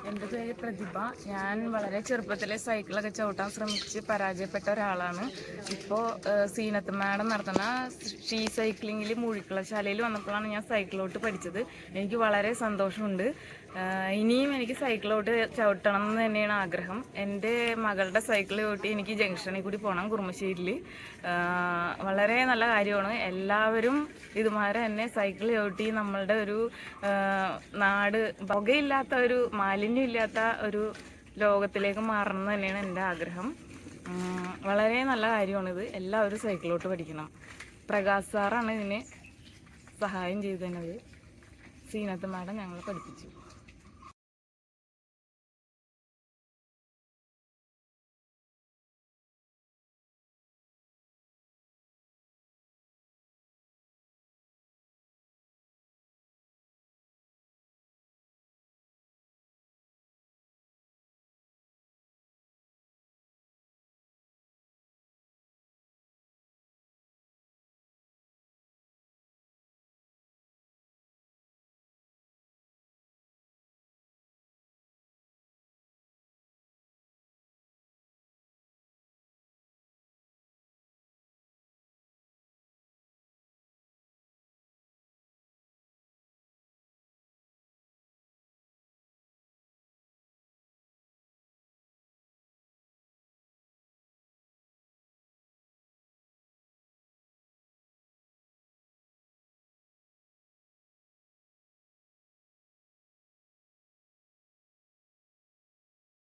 എൻ്റെ പേര് പ്രതിഭ. ഞാൻ വളരെ ചെറുപ്പത്തിലെ സൈക്കിളൊക്കെ ചവിട്ടാൻ ശ്രമിച്ച് പരാജയപ്പെട്ട ഒരാളാണ്. ഇപ്പോൾ സീനത്ത് മാഡം നടത്തുന്ന ഷീ സൈക്ലിങ്ങിൽ മൂഴിക്കുളശാലയിൽ വന്നപ്പോഴാണ് ഞാൻ സൈക്കിളോട്ട് പഠിച്ചത്. എനിക്ക് വളരെ സന്തോഷമുണ്ട്. ഇനിയും എനിക്ക് സൈക്കിളോട്ട് ചവിട്ടണം എന്ന് തന്നെയാണ് ആഗ്രഹം. എൻ്റെ മകളുടെ സൈക്കിൾ ചവിട്ടി എനിക്ക് ജംഗ്ഷനിൽ കൂടി പോകണം, കുറുമശ്ശേരിയിൽ. വളരെ നല്ല കാര്യമാണ്. എല്ലാവരും ഇതുമാരെ തന്നെ സൈക്കിൾ ചവിട്ടി നമ്മളുടെ ഒരു നാട് പുകയില്ലാത്ത ഒരു മാലിന്യമില്ലാത്ത ഒരു ലോകത്തിലേക്ക് മാറണം എന്ന് തന്നെയാണ് എൻ്റെ ആഗ്രഹം. വളരെ നല്ല കാര്യമാണിത്. എല്ലാവരും സൈക്കിളോട്ട് പഠിക്കണം. പ്രകാശ് സാറാണ് ഇതിന് സഹായം ചെയ്തു തന്നത്. സീനത്ത് മാഡം ഞങ്ങളെ പഠിപ്പിച്ചു.